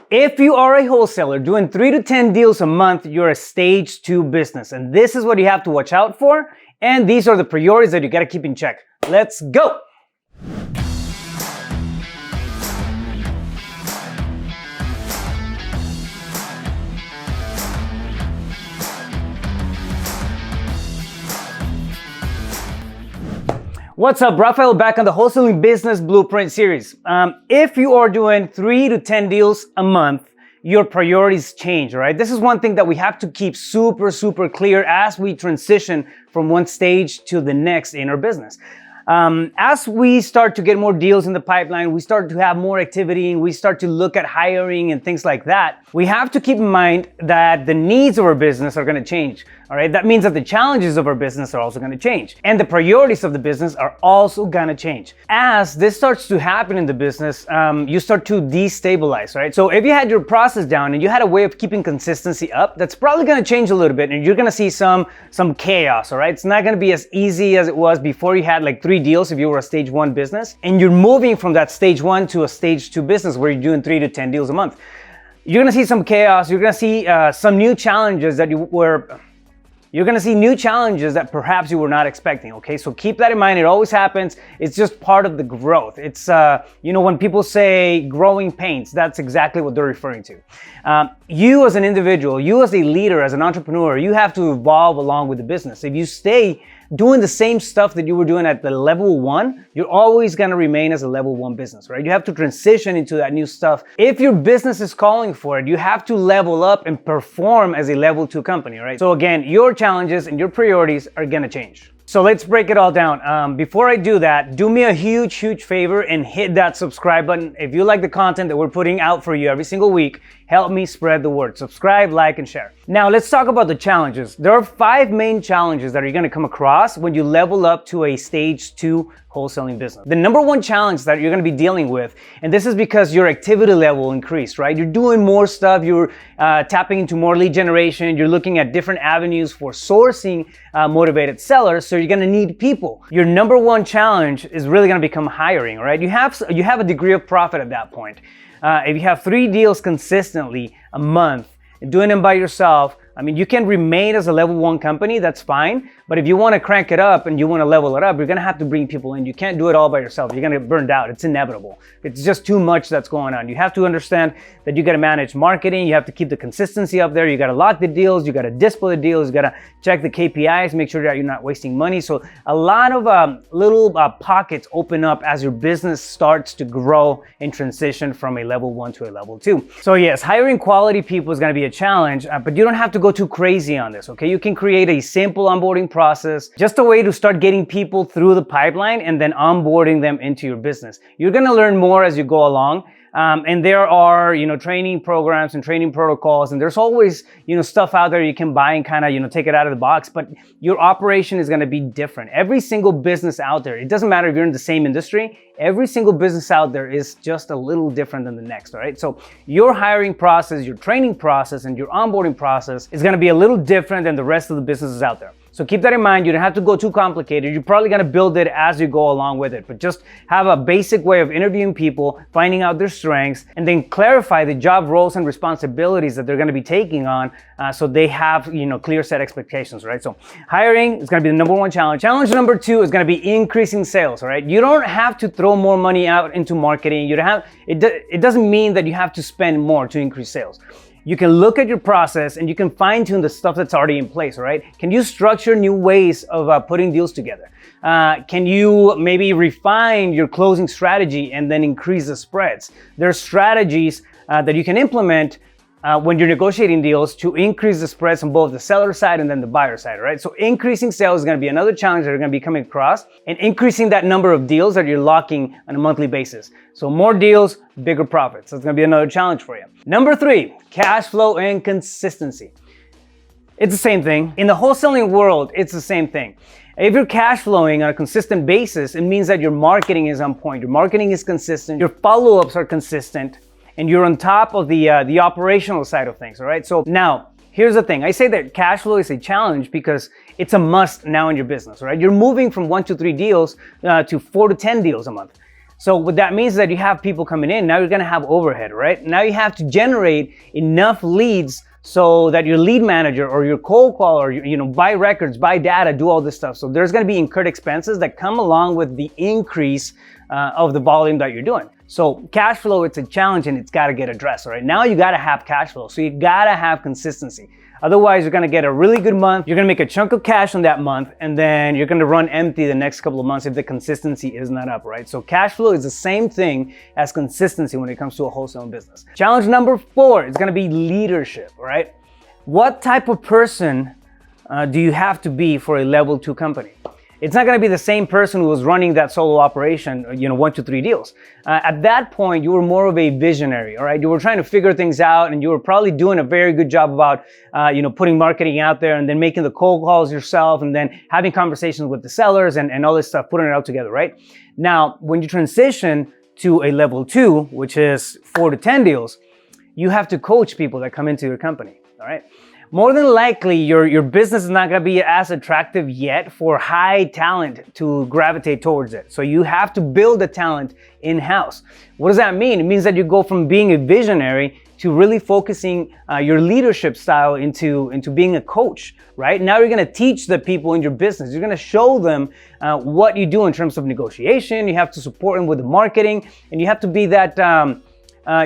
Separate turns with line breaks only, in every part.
If you are a wholesaler doing 3 to 10 deals a month, you're a stage 2 business. And this is what you have to watch out for. And these are the priorities that you got to keep in check. Let's go. What's up, Rafael, back on the Wholesaling Business Blueprint series. If you are doing 3 to 10 deals a month, your priorities change, right? This is one thing that we have to keep super clear as we transition from one stage to the next in our business. As we start to get more deals in the pipeline, we start to have more activity, and we start to look at hiring and things like that, we have to keep in mind that the needs of our business are going to change. All right, that means that the challenges of our business are also going to change, and the priorities of the business are also going to change. As this starts to happen in the business, you start to destabilize, right? So if you had your process down and you had a way of keeping consistency up, that's probably going to change a little bit, and you're going to see some chaos. All right, it's not going to be as easy as it was before you had like 3 deals if you were a stage 1 business, and you're moving from that stage 1 to a stage 2 business where you're doing 3 to 10 deals a month. You're going to see some chaos. You're going to see some new challenges that you're going to see new challenges that perhaps you were not expecting, okay? So keep that in mind. It always happens. It's just part of the growth. It's, when people say growing pains, that's exactly what they're referring to. You as an individual, you as a leader, as an entrepreneur, you have to evolve along with the business. If you stay doing the same stuff that you were doing at the level 1, you're always going to remain as a level 1 business, right? You have to transition into that new stuff. If your business is calling for it, you have to level up and perform as a level 2 company, right? So again, your challenges and your priorities are going to change. So let's break it all down. Before I do that, do me a huge favor and hit that subscribe button. If you like the content that we're putting out for you every single week, help me spread the word. Subscribe, like, and share. Now let's talk about the challenges. There are 5 main challenges that you're going to come across when you level up to a stage 2 wholesaling business. The number 1 challenge that you're going to be dealing with, and this is because your activity level increased, right? You're doing more stuff, you're tapping into more lead generation, you're looking at different avenues for sourcing motivated sellers, so you're going to need people. Your number 1 challenge is really going to become hiring, right? You have a degree of profit at that point. If you have 3 deals consistently a month, doing them by yourself, I mean, you can remain as a level 1 company, that's fine. But if you want to crank it up and you want to level it up, you're going to have to bring people in. You can't do it all by yourself. You're going to get burned out. It's inevitable. It's just too much that's going on. You have to understand that you got to manage marketing. You have to keep the consistency up there. You got to lock the deals. You got to display the deals. You got to check the KPIs, make sure that you're not wasting money. So a lot of little pockets open up as your business starts to grow and transition from a level 1 to a level 2. So yes, hiring quality people is going to be a challenge, but you don't have to go too crazy on this, okay? You can create a simple onboarding process, just a way to start getting people through the pipeline and then onboarding them into your business. You're going to learn more as you go along. And there are, training programs and training protocols, and there's always, stuff out there you can buy and kind of, take it out of the box, but your operation is going to be different. Every single business out there, it doesn't matter if you're in the same industry, every single business out there is just a little different than the next, all right? So your hiring process, your training process, and your onboarding process is going to be a little different than the rest of the businesses out there. So keep that in mind. You don't have to go too complicated. You're probably going to build it as you go along with it, but just have a basic way of interviewing people, finding out their strengths, and then clarify the job roles and responsibilities that they're going to be taking on, so they have, clear set expectations, right? So hiring is going to be the number 1 challenge. Challenge number 2 is going to be increasing sales, all right? You don't have to throw more money out into marketing. It doesn't mean that you have to spend more to increase sales. You can look at your process and you can fine tune the stuff that's already in place, all right? Can you structure new ways of putting deals together? Can you maybe refine your closing strategy and then increase the spreads? There are strategies that you can implement when you're negotiating deals to increase the spreads on both the seller side and then the buyer side, right? So increasing sales is going to be another challenge that you're going to be coming across, and increasing that number of deals that you're locking on a monthly basis. So more deals, bigger profits. That's going to be another challenge for you. Number 3, cash flow and consistency. It's the same thing. In the wholesaling world, it's the same thing. If you're cash flowing on a consistent basis, it means that your marketing is on point. Your marketing is consistent. Your follow-ups are consistent. And you're on top of the operational side of things, all right? So now, here's the thing. I say that cash flow is a challenge because it's a must now in your business, right? You're moving from 1 to 3 deals to 4 to 10 deals a month. So what that means is that you have people coming in, now you're gonna have overhead, right? Now you have to generate enough leads so that your lead manager or your cold call or buy records, buy data, do all this stuff. So there's gonna be incurred expenses that come along with the increase of the volume that you're doing. So cash flow, it's a challenge and it's gotta get addressed, all right? Now you gotta have cash flow, so you gotta have consistency. Otherwise, you're gonna get a really good month, you're gonna make a chunk of cash on that month, and then you're gonna run empty the next couple of months if the consistency is not up, right? So cash flow is the same thing as consistency when it comes to a wholesaling business. Challenge number 4 is gonna be leadership, right? What type of person do you have to be for a level 2 company? It's not gonna be the same person who was running that solo operation, 1 to 3 deals. At that point, you were more of a visionary, all right? You were trying to figure things out and you were probably doing a very good job about, putting marketing out there and then making the cold calls yourself and then having conversations with the sellers and all this stuff, putting it out together, right? Now, when you transition to a level 2, which is 4 to 10 deals, you have to coach people that come into your company, all right? More than likely, your business is not gonna be as attractive yet for high talent to gravitate towards it. So you have to build the talent in-house. What does that mean? It means that you go from being a visionary to really focusing your leadership style into being a coach, right? Now you're gonna teach the people in your business. You're gonna show them what you do in terms of negotiation. You have to support them with the marketing, and you have to be that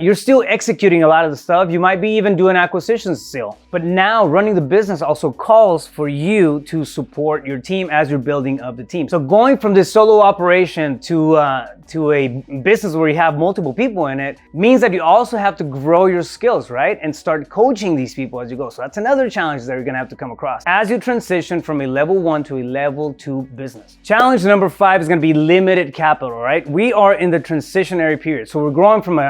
you're still executing a lot of the stuff. You might be even doing acquisitions still. But now running the business also calls for you to support your team as you're building up the team. So going from this solo operation to a business where you have multiple people in it means that you also have to grow your skills, right? And start coaching these people as you go. So that's another challenge that you're gonna have to come across as you transition from a level 1 to a level 2 business. Challenge number 5 is gonna be limited capital, right? We are in the transitionary period. So we're growing from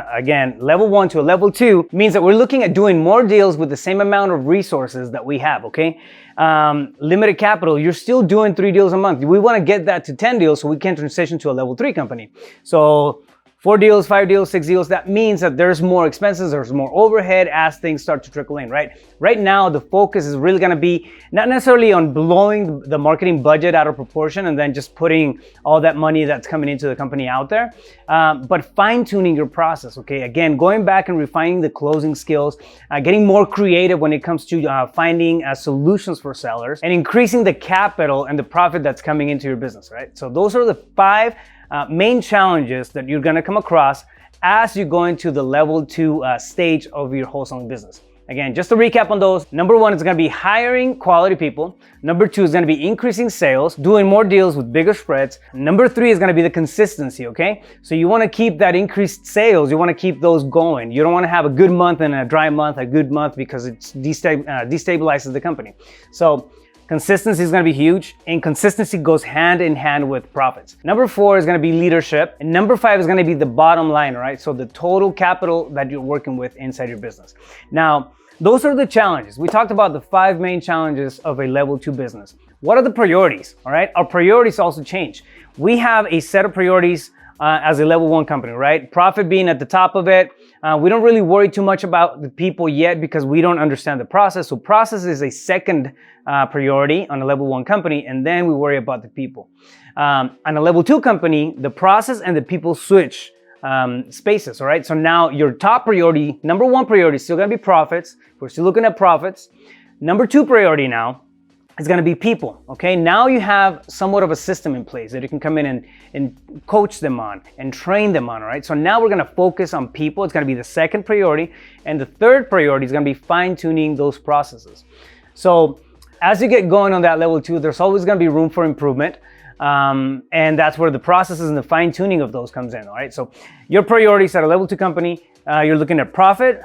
level 1 to a level 2 means that we're looking at doing more deals with the same amount of resources that we have, okay? Limited capital, you're still doing 3 deals a month. We wanna get that to 10 deals so we can transition to a level 3 company. So 4 deals, 5 deals, 6 deals, that means that there's more expenses, there's more overhead as things start to trickle in, right? Right now, the focus is really gonna be not necessarily on blowing the marketing budget out of proportion and then just putting all that money that's coming into the company out there, but fine-tuning your process, okay? Again, going back and refining the closing skills, getting more creative when it comes to finding solutions for sellers, and increasing the capital and the profit that's coming into your business, right? So those are the 5 main challenges that you're gonna come across as you go into the level 2 stage of your wholesaling business. Again, just to recap on those, number 1 is gonna be hiring quality people. Number 2 is gonna be increasing sales, doing more deals with bigger spreads. Number 3 is gonna be the consistency, okay? So you wanna keep that increased sales, you wanna keep those going. You don't wanna have a good month and a dry month, a good month, because it destabilizes the company. So consistency is gonna be huge, and consistency goes hand in hand with profits. Number 4 is gonna be leadership, and number 5 is gonna be the bottom line, right? So the total capital that you're working with inside your business. Now, those are the challenges. We talked about the 5 main challenges of a level 2 business. What are the priorities, all right? Our priorities also change. We have a set of priorities as a level 1 company, right? Profit being at the top of it. We don't really worry too much about the people yet because we don't understand the process. So process is a second priority on a level 1 company, and then we worry about the people. On a level 2 company, the process and the people switch spaces, all right? So now your top priority, number 1 priority is still gonna be profits. We're still looking at profits. Number 2 priority now is gonna be people, okay? Now you have somewhat of a system in place that you can come in and coach them on and train them on, all right? So now we're gonna focus on people. It's gonna be the second priority. And the third priority is gonna be fine-tuning those processes. So as you get going on that level 2, there's always gonna be room for improvement. And that's where the processes and the fine-tuning of those comes in, all right? So your priorities at a level 2 company, you're looking at profit.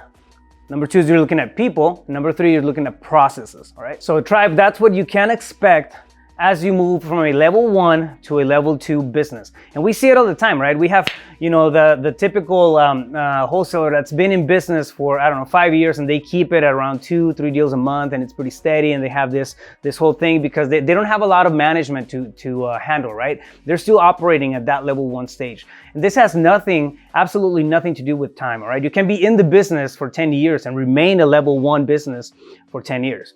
Number 2 is you're looking at people. Number 3, you're looking at processes, all right? So tribe, that's what you can expect as you move from a level 1 to a level 2 business. And we see it all the time, right? We have, the typical wholesaler that's been in business for, 5 years, and they keep it at around 2-3 deals a month, and it's pretty steady, and they have this whole thing because they don't have a lot of management to handle, right? They're still operating at that level 1 stage. And this has absolutely nothing to do with time, all right? You can be in the business for 10 years and remain a level 1 business for 10 years.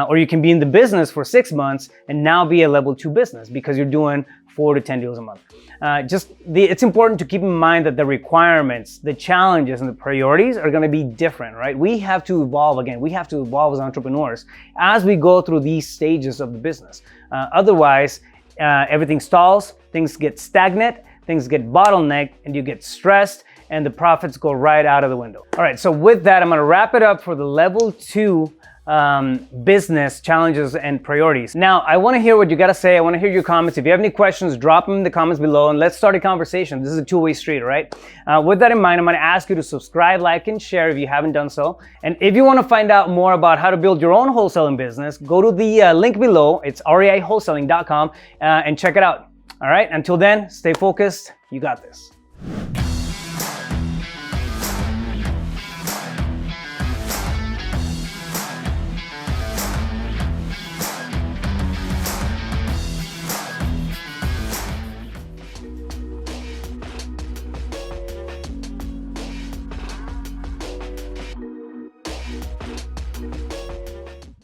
Or you can be in the business for 6 months and now be a level 2 business because you're doing 4 to 10 deals a month. It's important to keep in mind that the requirements, the challenges, and the priorities are going to be different, right? We have to evolve again. We have to evolve as entrepreneurs as we go through these stages of the business. Otherwise, everything stalls, things get stagnant, things get bottlenecked, and you get stressed, and the profits go right out of the window. All right, so with that, I'm going to wrap it up for the level 2 business challenges and priorities. Now, I want to hear what you got to say. I want to hear your comments. If you have any questions, drop them in the comments below and let's start a conversation. This is a two-way street, right? With that in mind, I'm going to ask you to subscribe, like, and share if you haven't done so. And if you want to find out more about how to build your own wholesaling business, go to the link below. It's reiwholesaling.com and check it out. All right, until then, stay focused. You got this.